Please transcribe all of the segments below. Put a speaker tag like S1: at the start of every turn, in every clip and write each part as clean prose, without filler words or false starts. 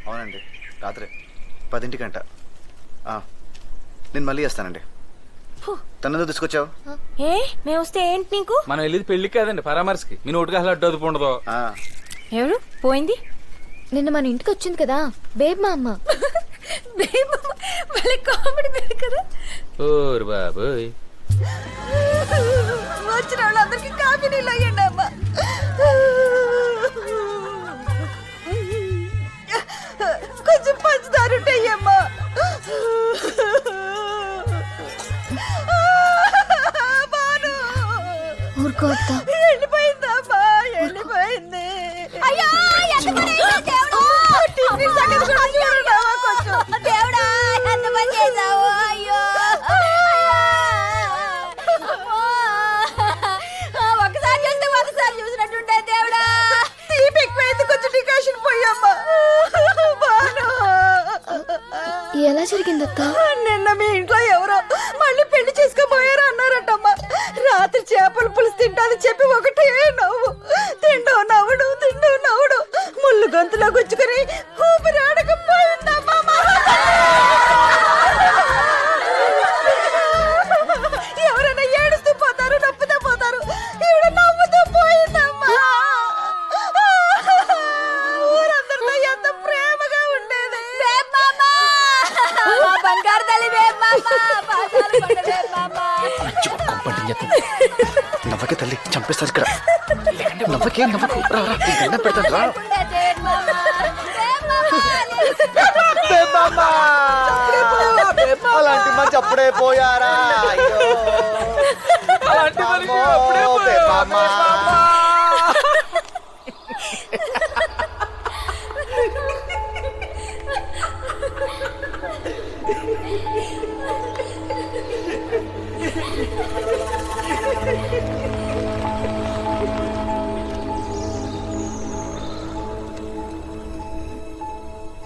S1: అవునండి, రాత్రి 10ంటికంట. నేను మళ్ళీ చేస్తానండి. తనతో తీసుకొచ్చావు?
S2: ఏ మేము వస్తే ఏంటి నీకు?
S3: మనం వెళ్ళేది పెళ్లికి కాదండి, పరామర్శకి. మీ నోటికి అసలు అడ్డు అదుపు ఉండదు.
S2: ఎవరు పోయింది?
S4: నిన్న మన ఇంటికి వచ్చింది కదా బేబ్ మా అమ్మ.
S2: కామెడీ పేరు కదా.
S3: ఓరు బాబోయ్,
S2: వచ్చిన వాళ్ళందరికీ కాఫీ నీళ్ళు అయ్యండి అమ్మా. కొంచెం పంచదార ఉంటాయమ్మా.
S4: ఊరుకో అత్త.
S2: వెళ్ళిపోయిందమ్మా, వెళ్ళిపోయింది. అయ్యో దేవుడా, ఎంత పని చేసావు. అయ్యో ఒకసారి చూస్తే ఒకసారి చూసినట్టుంటే దేవుడా. తీపి ఎక్కువైంది, కొంచెం డికాషన్ పోయమ్మా.
S4: ఎలా జరిగింది అత్త?
S2: నిన్న మీ ఇంట్లో ఎవరో మళ్ళీ పెళ్లి చేసుకోబోయారు అన్నారటమ్మా. రాత్రి చేపల పులుసు తింటాదని చెప్పి ఒకటే నవ్వు. తిండు నవ్వుడు, తిండు నవ్వుడు. ముళ్ళు గొంతులో గుచ్చుకుని ఊపిరాడకపోయిందమ్మా. ఎవరైనా ఏడుస్తూ పోతారు, నవ్వుతూ పోతారు. ఈవిడ నవ్వుతూ పోయిందమ్మా. ఊరందరితో ఎంత ప్రేమగా ఉండేది. బంగారు తల్లి
S1: నవ్వకే తల్లి, చంపేస్తారు ఇక్కడ. నవ్వకే, నవ్వకు. దండం పెడతాను రా. అలాంటి మంచి అప్పుడే పోయారా?
S3: అలాంటి మనిషి అప్పుడే పోయావా?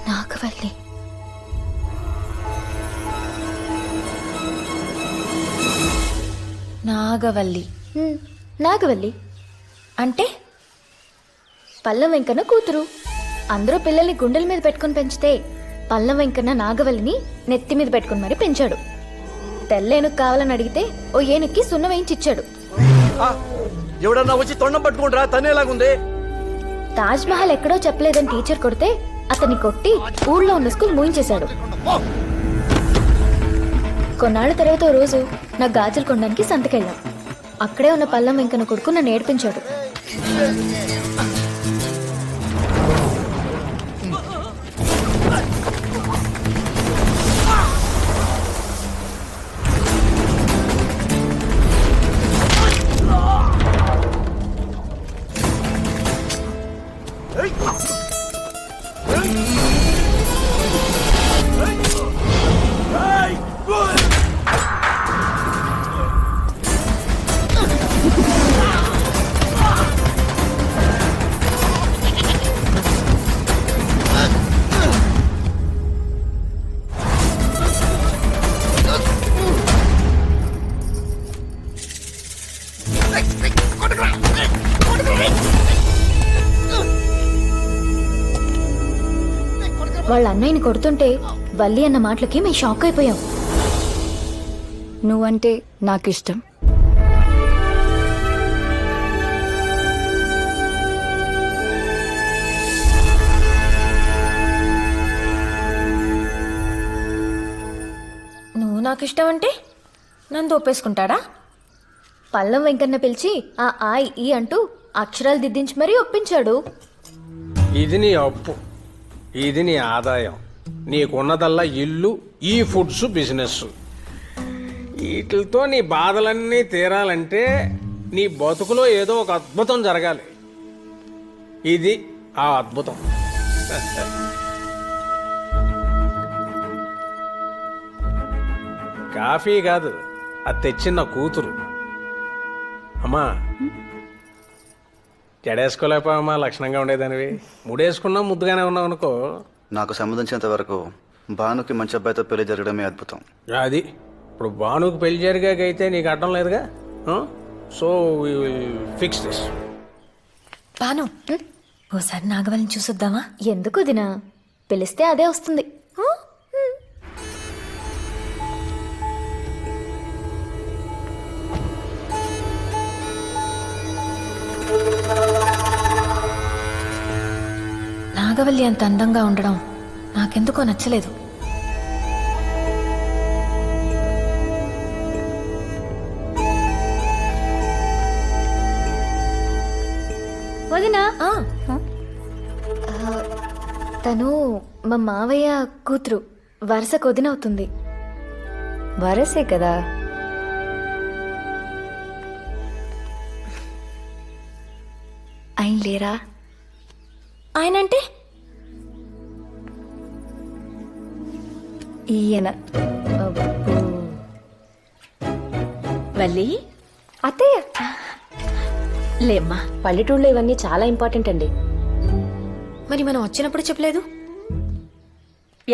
S4: నాగవల్లి.
S2: నాగవల్లి
S4: నాగవల్లి
S2: అంటే
S4: పల్లం వెంకన్న కూతురు. అందరూ పిల్లల్ని గుండెల మీద పెట్టుకుని పెంచితే పల్లం వెంకన్న నాగవల్లిని నెత్తి మీద పెట్టుకుని మరి పెంచాడు. తెల్లేనుకు కావాలని అడిగితే ఓ ఏనుక్కి సున్నం వేయించిచ్చాడు.
S5: ఎవడన్నా వచ్చి తొండం పట్టుకుంటారా? తనేలాగుంది.
S4: తాజ్ మహల్ ఎక్కడో చెప్పలేదని టీచర్ కొడితే అతన్ని కొట్టి ఊళ్ళో ఉన్న స్కూల్ మూయించేశాడు. కొన్నాళ్ళ తర్వాత ఓ రోజు నా గాజులు కొనడానికి సంతకెళ్ళాం. అక్కడే ఉన్న పల్లం వెంకన్న కొడుకు నన్ను ఏడిపించాడు. వాళ్ళ అన్నయ్యని కొడుతుంటే వల్లి అన్న మాటలకి మేము షాక్ అయిపోయాం.
S2: నువ్వంటే నాకిష్టం. నువ్వు నాకిష్టం అంటే నన్ను ఒప్పేసుకుంటాడా?
S4: పల్లం వెంకన్న పిలిచి ఆ ఈ అంటూ అక్షరాలు దిద్దించి మరీ ఒప్పించాడు.
S5: ఇది నీ అప్పు, ఇది నీ ఆదాయం. నీకున్నదల్లా ఇల్లు, ఈ ఫుడ్స్, బిజినెస్. వీటితో నీ బాధలన్నీ తీరాలంటే నీ బతుకులో ఏదో ఒక అద్భుతం జరగాలి. ఇది ఆ అద్భుతం. కాఫీ కాదు, అది తెచ్చిన కూతురు. అమ్మా, జడేసుకోలేకపోయామా? లక్షణంగా ఉండేదానివి. ముడేసుకున్నా ముద్దుగానే ఉన్నావు అనుకో.
S1: నాకు సంబంధించినంత వరకు భానుకి మంచి అబ్బాయితో పెళ్లి జరగడమే అద్భుతం.
S5: అది ఇప్పుడు భానుకి పెళ్లి జరిగాకైతే నీకు అడ్డం లేదుగా. So we will fix this.
S2: Bhanu, ఓసారి నాగవల్లిని చూసొద్దామా?
S4: ఎందుకు దినా? పిలిస్తే అదే వస్తుంది. నాగవల్లి అంత అందంగా ఉండడం నాకెందుకో నచ్చలేదు. వదినా, తను మా మావయ్య కూతురు, వరుస కొదినవుతుంది. వరసే కదా. ఆయన లేరా? ఆయనంటే ఈయన.
S2: వల్లి,
S4: అత్తయ్య.
S2: లేమ్మా, పల్లెటూళ్ళలో ఇవన్నీ చాలా ఇంపార్టెంట్ అండి.
S4: మరి మనం వచ్చినప్పుడు చెప్పలేదు.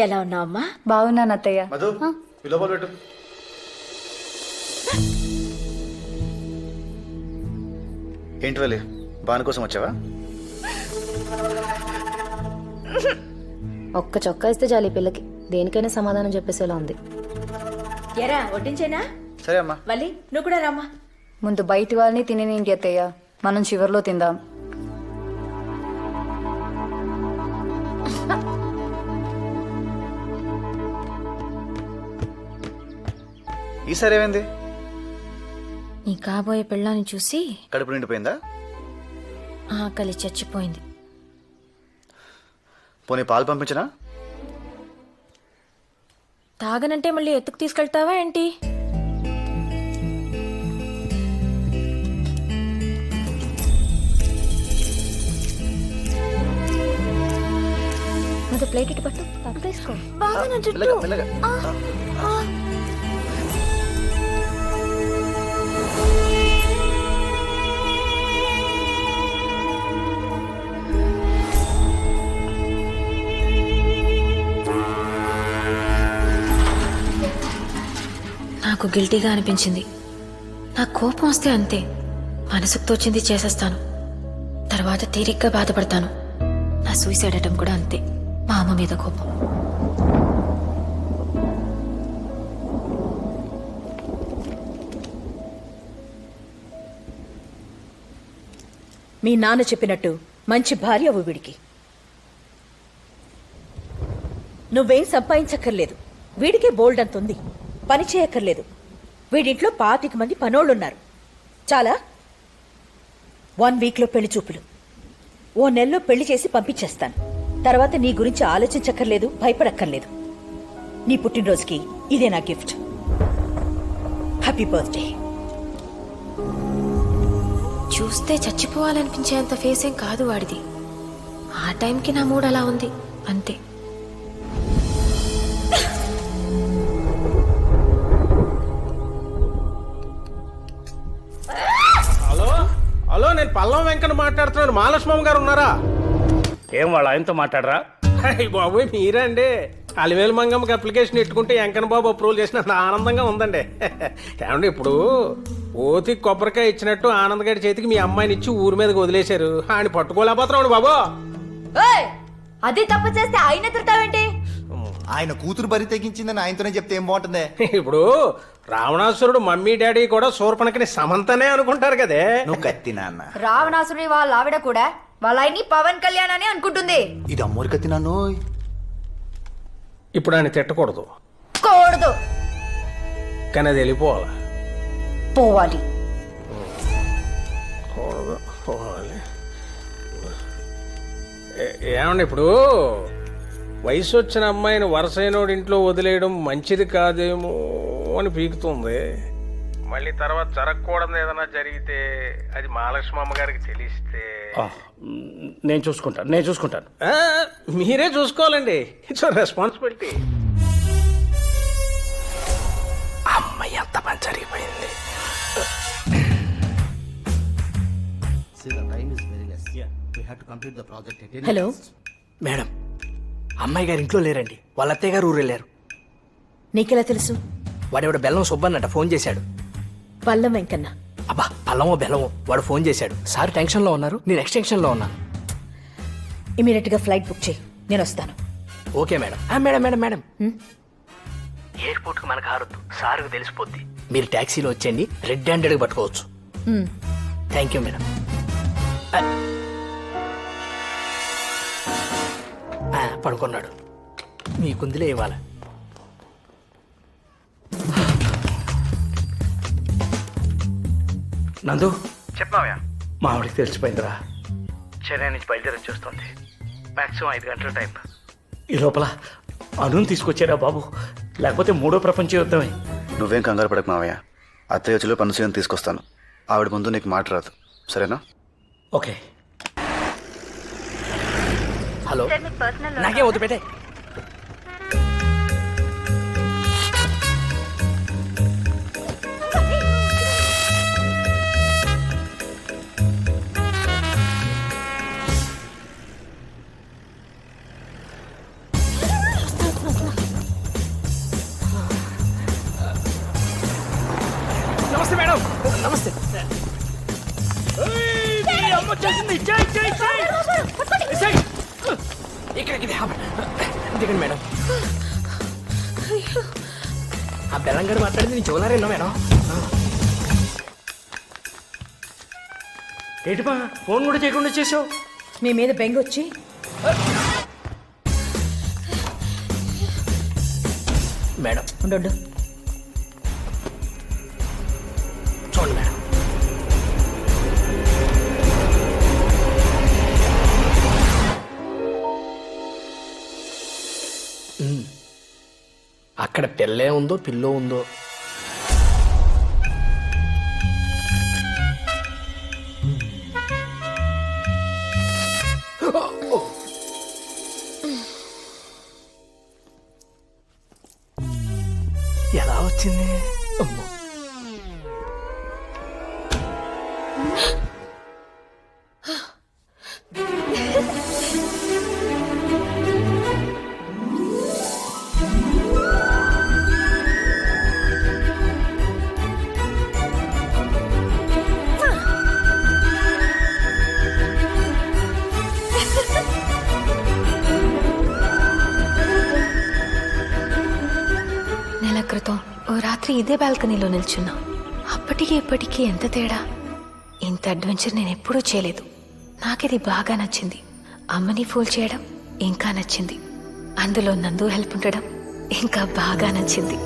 S2: ఎలా ఉన్నావమ్మా?
S4: బాగున్నాను అత్తయ్య.
S1: మధు లోపల పెట్టు. ఏంటి వల్లి, బాను కోసం వచ్చావా?
S2: ఒక్క చొక్కా ఇస్తే చాలు ఈ పిల్లకి, దేనికైనా సమాధానం చెప్పేసేలా ఉంది. ఎరా వడ్డించేనా?
S1: సరే అమ్మా.
S2: వల్లి, నువ్వు కూడా రామ్మా.
S6: ముందు బయటి వాళ్ళని తినేనేంటి అత్తయ్య, మనం చివర్లో తిందాం.
S1: ఈసారి ఏమైంది?
S4: నీ కాబోయే పెళ్ళాన్ని చూసి
S1: కడుపు నిండిపోయిందా?
S4: ఆకలి చచ్చిపోయింది.
S1: పోనీ పాలు పంపించనా?
S4: తాగనంటే మళ్ళీ ఎత్తుకు తీసుకెళ్తావా ఏంటి? ముందు ప్లేట్ ఇటు పట్టు, పప్పు తీసుకో.
S1: మెల్లగా మెల్లగా.
S4: నాకు గిల్టీగా అనిపించింది. నాకు కోపం వస్తే అంతే, మనసుకు తోచింది చేసేస్తాను. తర్వాత తీరిగ్గా బాధపడతాను. నా సూసైడ్ అటెంప్ట్ కూడా అంతే, మా అమ్మ మీద కోపం.
S2: మీ నాన్న చెప్పినట్టు మంచి భార్య వీడికి. నువ్వేం సంపాదించక్కర్లేదు, వీడికే బోల్డ్ అంత ఉంది. పని చేయక్కర్లేదు. వీడింట్లో 25 మంది పనోళ్ళున్నారు. చాలా 1 వీక్లో పెళ్లి చూపులు, ఓ నెలలో పెళ్లి చేసి పంపించేస్తాను. తర్వాత నీ గురించి ఆలోచించక్కర్లేదు, భయపడక్కర్లేదు. నీ పుట్టినరోజుకి ఇదే నా గిఫ్ట్. Happy birthday.
S4: చూస్తే చచ్చిపోవాలనిపించేంత ఫేస్ ఏం కాదు వాడిది. ఆ టైంకి నా మూడ్ అలా ఉంది అంతే.
S5: హలో హలో, నేను పల్లం వెంకన్న మాట్లాడుతున్నాను. మహాలక్ష్మమ్మ గారు ఉన్నారా?
S7: ఏం వాళ్ళ ఆయనతో మాట్లాడరా?
S5: అయ్య బాబోయ్, మీరండి. అలివేలు మంగమ్మకి అప్లికేషన్ పెట్టుకుంటే వెంకన్న బాబు అప్రూవల్ చేసినంత ఆనందంగా ఉందండి. ఏమండి, ఇప్పుడు ఓతికి కొబ్బరికాయ ఇచ్చినట్టు ఆనంద్ గారి చేతికి మీ అమ్మాయిని ఇచ్చి ఊరి మీదకి వదిలేశారు. ఆయన పట్టుకోలేకపోతున్నాడు బాబు.
S6: అది తప్పు చేస్తే ఆయన తిడతావేంటి?
S8: ఆయన కూతురు బరి తెగించిందని ఆయనతోనే చెప్తే ఏం బాగుంటుంది?
S5: ఇప్పుడు రావణాసురుడు మమ్మీ డాడీ కూడా శూర్పణఖని సమంతనే అనుకుంటారు కదే.
S8: నువ్వు కత్తి నాన్న.
S6: రావణాసుడి వాళ్ళ ఆవిడ కూడా వాళ్ళ ఆయన్ని పవన్ కళ్యాణ్ అని అనుకుంటుంది.
S8: ఇది అమ్మోరు కత్తి నాన్నో.
S5: ఇప్పుడు ఆయన తిట్టకూడదు,
S6: కూడదు,
S5: కానీ అది వెళ్ళిపోవాలి.
S6: పోవాలి.
S5: పోవాలి. ఏమండి, ఇప్పుడు వయసు వచ్చిన అమ్మాయిని వరసైనోడి ఇంట్లో వదిలేయడం మంచిది కాదేమో అని పీకుతుంది. మళ్ళీ తర్వాత జరగకూడదు ఏదైనా జరిగితే అది మహాలక్ష్మమ్మ గారికి తెలిస్తే
S7: నేను చూసుకుంటాను.
S5: మీరే చూసుకోవాలండి. It's responsibility. అమ్మాయి ఎంత పని జరిగిపోయింది.
S2: హలో
S9: మేడం, అమ్మాయి గారు ఇంట్లో లేరండి. వాళ్ళ అత్తయ్య గారు ఊరు వెళ్ళారు.
S2: నీకెలా తెలుసు?
S9: వాడెవడ బెల్లం సుబ్బన్నట ఫోన్ చేశాడు.
S2: పల్లం వెంకన్న.
S9: అబ్బా, పల్లమో బెల్లమో వాడు ఫోన్ చేశాడు. సార్ టెన్షన్లో ఉన్నారు, నేను ఎక్స్టెన్షన్లో ఉన్నాను.
S2: ఇమీడియట్ గా ఫ్లైట్ బుక్ చేయి, నేను వస్తాను.
S9: ఓకే మేడం మేడం మేడం ఎయిర్పోర్ట్కి మనకు హారొద్దు, సార్కు తెలిసిపోద్ది. మీరు ట్యాక్సీలో వచ్చేయండి, రెడ్ హ్యాండెడ్గా పట్టుకోవచ్చు. Thank you madam. పడుకున్నాడు, మీ కుందిలే ఇవ్వాలి.
S7: నందు
S1: చెప్పావయ్యా.
S7: మా ఆవిడకి తెలిసిపోయిందిరా. చెన్నై నుంచి బయలుదేరి వచ్చేస్తుంది. మ్యాక్సిమం 5 గంటల టైం. ఈ లోపల అనుని తీసుకొచ్చారా బాబు, లేకపోతే మూడో ప్రపంచ యుద్ధమే.
S1: నువ్వేం కంగారు పడకు మావయ్య. అత్తయ్య వచ్చి పనుసీని తీసుకొస్తాను. ఆవిడ ముందు నీకు మాట రాదు, సరేనా?
S7: ఓకే.
S9: హలో, నాకేం వద్దు పెట్టే. నమస్తే మేడం. నమస్తే. ఇక్కడ దిగండి మేడం. ఆ బెల్లంగడు మాట్లాడింది నేను చూడలేరేనా మేడం?
S7: ఏంటిపా ఫోన్ కూడా చేయకుండా చేసావు?
S2: మీ మీద బెంగొచ్చి
S9: మేడం
S2: ఉండు.
S9: చూడండి మేడం. అక్కడ పిల్లే ఉందో పిల్లో ఉందో. ఎలా వచ్చింది? అమ్మో.
S4: నెల క్రితం ఓ రాత్రి ఇదే బాల్కనీలో నిల్చున్నా. అప్పటికి ఇప్పటికీ ఎంత తేడా. ఇంత అడ్వెంచర్ నేను ఎప్పుడూ చేయలేదు. నాకిది బాగా నచ్చింది. అమ్మని ఫూల్ చేయడం ఇంకా నచ్చింది. అందులో నందు హెల్ప్ ఉండడం ఇంకా బాగా నచ్చింది.